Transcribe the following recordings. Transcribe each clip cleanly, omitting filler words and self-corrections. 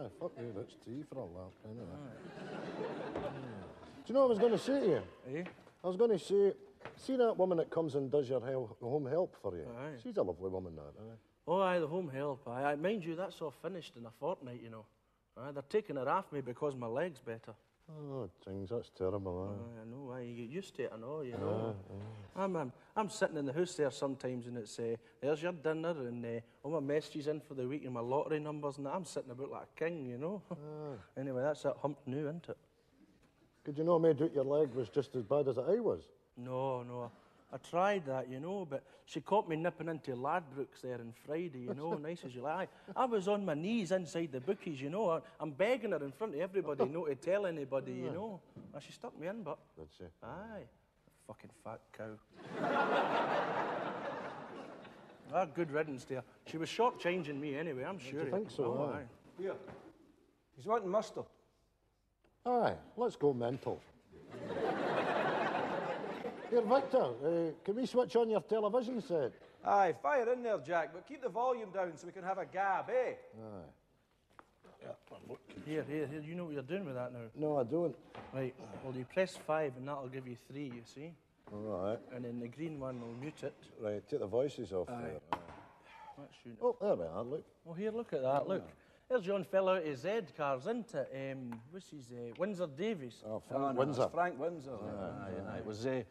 Aye, fuck you, that's tea for a lark, anyway. Do you know what I was going to say to you? Eh? I was going to say, see that woman that comes and does your home help for you? Aye. She's a lovely woman, that, aye. Oh, aye, the home help. Aye, mind you, that's all finished in a fortnight, you know. Aye, they're taking it off me because my leg's better. Oh, things, that's terrible, aye. I know, aye, you get used to it, I know, you know. I'm sitting in the house there sometimes and it's, there's your dinner and all my messages in for the week and my lottery numbers and that. I'm sitting about like a king, you know. Anyway, that's that hump new, isn't it? Could you not made out your leg was just as bad as I was? No. I tried that, you know, but she caught me nipping into Ladbrokes there on Friday, you know, nice as you like. I was on my knees inside the bookies, you know. I'm begging her in front of everybody not to tell anybody, you know. Well, she stuck me in, but... Did she? Aye. Fucking fat cow. Good riddance there. She was short-changing me anyway, I'm sure. Do you think so? Oh, aye. Here. He's wanting mustard. Aye, let's go mental. Here, Victor, can we switch on your television set? Aye, fire in there, Jack, but keep the volume down so we can have a gab, eh? Aye. Here, you know what you're doing with that now? No, I don't. Right, well, you press 5 and that'll give you 3, you see? All right. And then the green one will mute it. Right, take the voices off there. Aye. That's you. Oh, there we are, look. Oh, here, look at that, look. There's John fella out of Z cars, isn't it? What's his, Windsor Davies. Oh, Frank Windsor. It's Frank Windsor. Aye. It was Z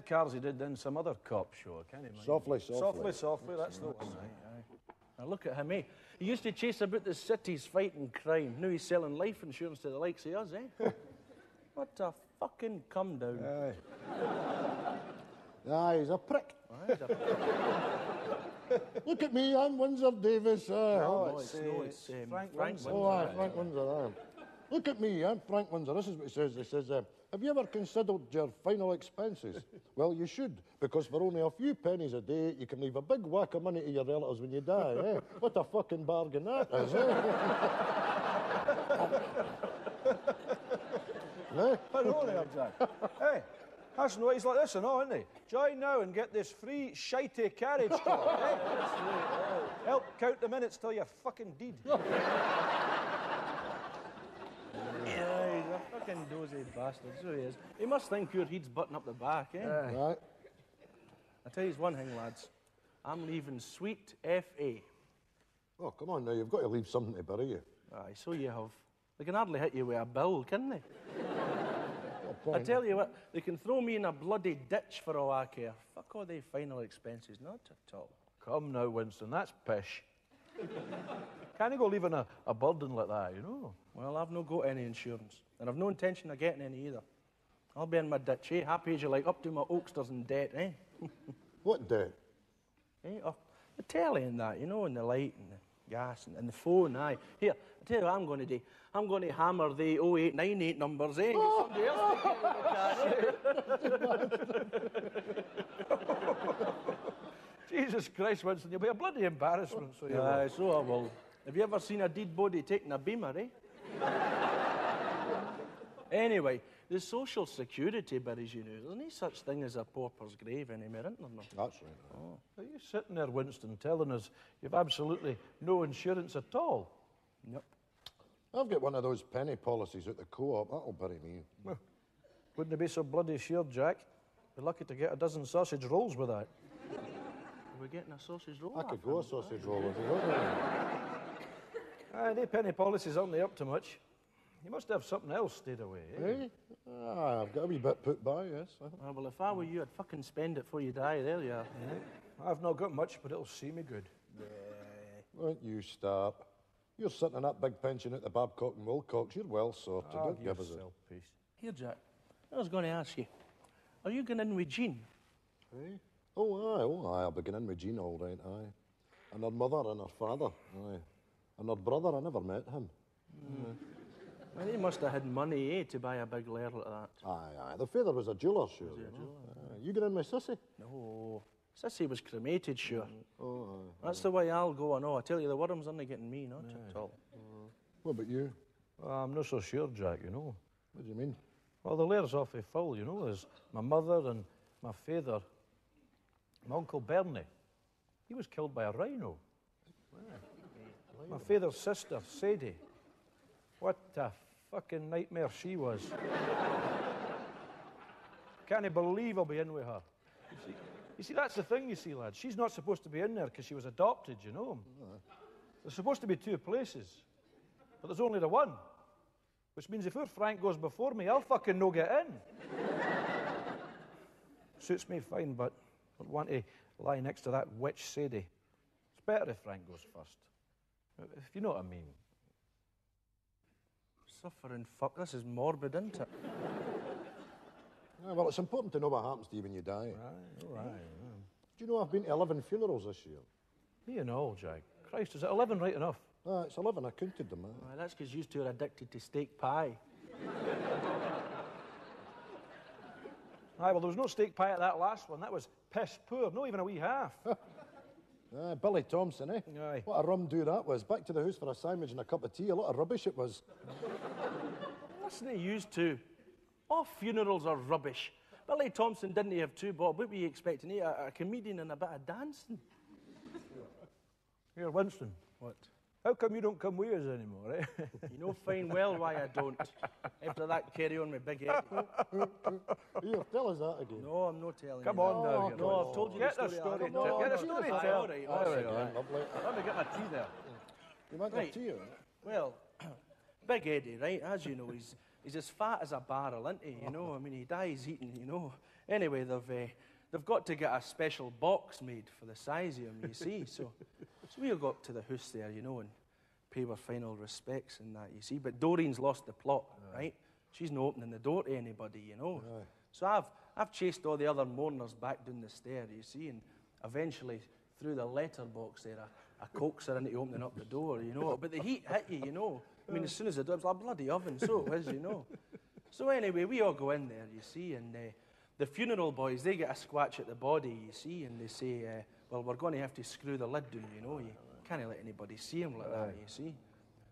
Cars he did in some other cop show, I can't imagine. Softly, that's the one. Now look at him, eh? He used to chase about the cities fighting crime. Now he's selling life insurance to the likes of us, eh? What a fucking come down. Aye, he's a prick. Aye, he's a... Look at me, I'm Windsor Davis. No, it's Frank Windsor. Oh, aye, Frank Windsor, aye. Look at me, I'm Frank Windsor. This is what he says. He says, have you ever considered your final expenses? Well, you should, because for only a few pennies a day, you can leave a big whack of money to your relatives when you die, eh? What a fucking bargain that is, eh? Eh? I know there, Jack. Hey, that's no, he's like this and all, isn't he? Join now and get this free shitey carriage talk, eh? Help count the minutes till you're fucking deed. Yeah, he's a fucking dozy bastard, so he is. He must think your head's button up the back, eh? Right. I tell you one thing, lads. I'm leaving sweet F.A. Oh, come on now, you've got to leave something to bury you. Aye, so you have. They can hardly hit you with a bill, can they? Point. I tell you what, they can throw me in a bloody ditch for all I care. Fuck all they final expenses, not at all. Come now, Winston, that's pish. Can't you go leaving a burden like that, you know? Well, I've no got any insurance, and I've no intention of getting any either. I'll be in my ditch, eh? Happy as you like, up to my oaksters in debt, eh? What debt? Eh? Oh, the telly and that, you know, and the light and the gas and the phone, aye. Here, I tell you what I'm going to do. I'm going to hammer the 0898 numbers, eh? Oh. Somebody else to get Jesus Christ, Winston, you'll be a bloody embarrassment, so you Aye, so I will. Have you ever seen a dead body taking a beamer, eh? Anyway, the social security buries you know. There's no such thing as a pauper's grave anymore, isn't there? That's right. Oh. Are you sitting there, Winston, telling us you've absolutely no insurance at all? Yep. I've got one of those penny policies at the co-op. That'll bury me. Well, wouldn't it be so bloody sure, Jack? Be lucky to get a dozen sausage rolls with that. Are we getting a sausage roll? I could go a sausage roll if you want. Aye, they penny policies aren't they up to much. You must have something else stayed away, eh? Eh? Ah, I've got a wee bit put by, yes. Oh, well, if I were you, I'd fucking spend it before you die. There you are. I've not got much, but it'll see me good. Won't you start? You're sitting in that big pension at the Babcock and Wilcox. You're well sorted. Don't give us yourself peace. Here, Jack. I was going to ask you, are you going in with Jean? Eh? Oh, aye, I'll begin in with Jean, all right, aye. And her mother and her father, aye. And her brother, I never met him. Well, they must have had money, eh, to buy a big lair like that. Aye. The father was a jeweller, sure. You get in with Sissy? No. Sissy was cremated, sure. Oh, aye. That's the way I'll go, I know. I tell you, the worms aren't getting me, not at all. What about you? I'm not so sure, Jack, you know. What do you mean? Well, the lair's awfully full, you know. There's my mother and my father. My Uncle Bernie. He was killed by a rhino. My father's sister, Sadie. What a fucking nightmare she was. Can't believe I'll be in with her. You see, that's the thing, you see, lad. She's not supposed to be in there because she was adopted, you know. There's supposed to be 2 places, but there's only the one. Which means if poor Frank goes before me, I'll fucking no get in. Suits me fine, but I don't want to lie next to that witch Sadie. It's better if Frank goes first. If you know what I mean. Suffering fuck. This is morbid, isn't it? Yeah, well, it's important to know what happens to you when you die. Right, all right. Do you know I've been to 11 funerals this year? Me and all, Jack. Christ, is it 11 right enough? It's 11, I counted them. Well, that's because you two are addicted to steak pie. Aye, well, there was no steak pie at that last one. That was piss poor, not even a wee half. Billy Thompson, eh? Aye. What a rum do that was. Back to the house for a sandwich and a cup of tea. A lot of rubbish it was. Listen to you two. All funerals are rubbish. Billy Thompson didn't have 2 bob. What were you expecting? A comedian and a bit of dancing? Here, Winston. What? How come you don't come with us anymore, eh? You know fine well why I don't. After that, carry on with Big Eddie. Here, tell us that again. No, I'm not telling Come you. on now. you No, know. I've told you Get the the story. story. No, Get the no, story. no, Tell. all right, all right. Yeah, lovely. Let me get my tea there. You want Right. a tea? Well, Big Eddie, right, as you know, he's as fat as a barrel, isn't he? You know, I mean, he dies eating, you know. Anyway, they've got to get a special box made for the size of him, you see. So we all got up to the house there, you know, and pay our final respects and that, you see. But Doreen's lost the plot, right? She's not opening the door to anybody, you know. So I've chased all the other mourners back down the stair, you see, and eventually through the letterbox there, I coaxed her into opening up the door, you know. But the heat hit you, you know. I mean, as soon as the door, it was like a bloody oven, so it was, you know. So anyway, we all go in there, you see, and the funeral boys, they get a squatch at the body, you see, and they say, well, we're going to have to screw the lid down, you know. You can't let anybody see him like that, you see.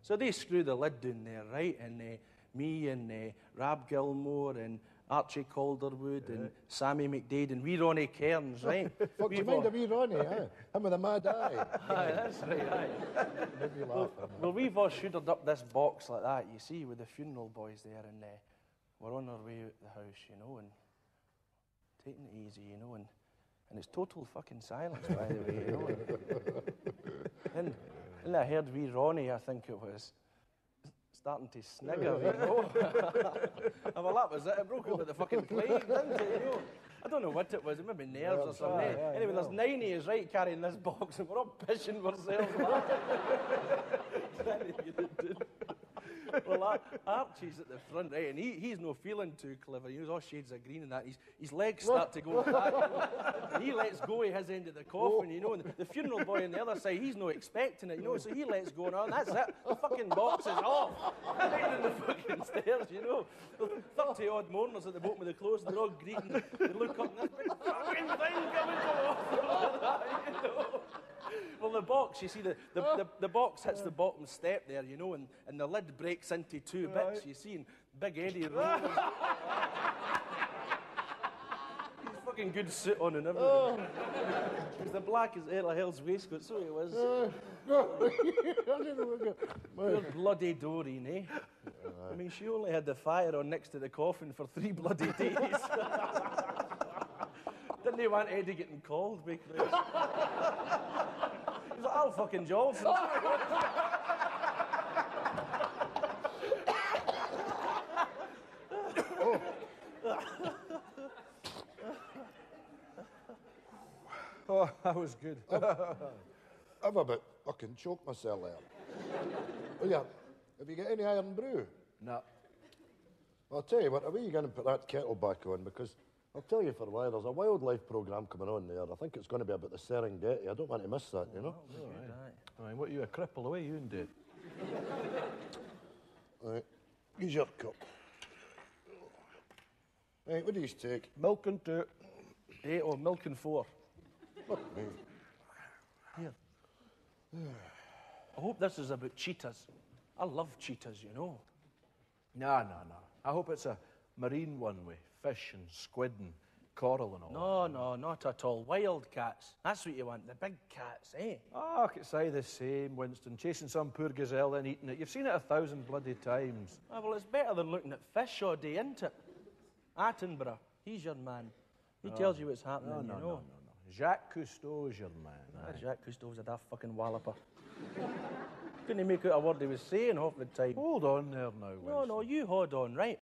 So they screw the lid down there, right, and me and Rab Gilmore and Archie Calderwood and Sammy McDade and wee Ronnie Cairns, right? Fuck, do you mind a wee Ronnie, eh? Him with a mad eye. Aye, that's right, aye. Maybe you laugh. Well, we've all shooted up this box like that, you see, with the funeral boys there, and we're on our way out the house, you know, and taking it easy, you know, and it's total fucking silence, by the way, you know. And I heard wee Ronnie, I think it was, starting to snigger, you know. Well, that was it. It broke out with the fucking plane, didn't it, you know. I don't know what it was. It might be nerves or something. Anyway, there's 9 of us, right, carrying this box, and we're all pissing ourselves laughing. Well, Archie's at the front, right, and he's no feeling too clever. He was all shades of green and that. His legs start to go back. You know? And he lets go of his end of the coffin, you know, and the funeral boy on the other side, he's no expecting it, you know, so he lets go and that's it. The fucking box is off. Right in the fucking stairs, you know. 30 odd mourners at the bottom of the clothes, they're all greeting. They look up and this big fucking thing coming off. You know. Well, the box, you see, the box hits the bottom step there, you know, and the lid breaks into 2 bits, you see, and Big Eddie rolls. He's fucking good suit on and everything. He's the black as hell's waistcoat, so he was. Poor bloody Doreen, eh? I mean, she only had the fire on next to the coffin for 3 bloody days. Didn't they want Eddie getting called, because he's like, Al fucking Johnson. Oh, that was good. I've about fucking choked myself there. Oh, yeah. Have you got any iron brew? No. I'll tell you what, are we going to put that kettle back on? Because I'll tell you for why, there's a wildlife programme coming on there. I think it's going to be about the Serengeti. I don't want to miss that, you know? I mean, what, you a cripple away, you and Dave? Right, use your cup. Right, what do you take? Milk and 2. 8 or milk and 4. Fuck me. Here. I hope this is about cheetahs. I love cheetahs, you know. No. I hope it's a marine one with fish and squid and coral and all. No, not at all. Wild cats. That's what you want, the big cats, eh? Ah, it's aye the same, Winston. Chasing some poor gazelle and eating it. You've seen it 1,000 bloody times. Ah, well, it's better than looking at fish all day, isn't it? Attenborough, he's your man. He tells you what's happening, you know. No. Jacques Cousteau's your man. Ah, Jacques Cousteau's a daft fucking walloper. Couldn't make out a word he was saying half the time. Hold on there now, Winston. No, you hold on, right?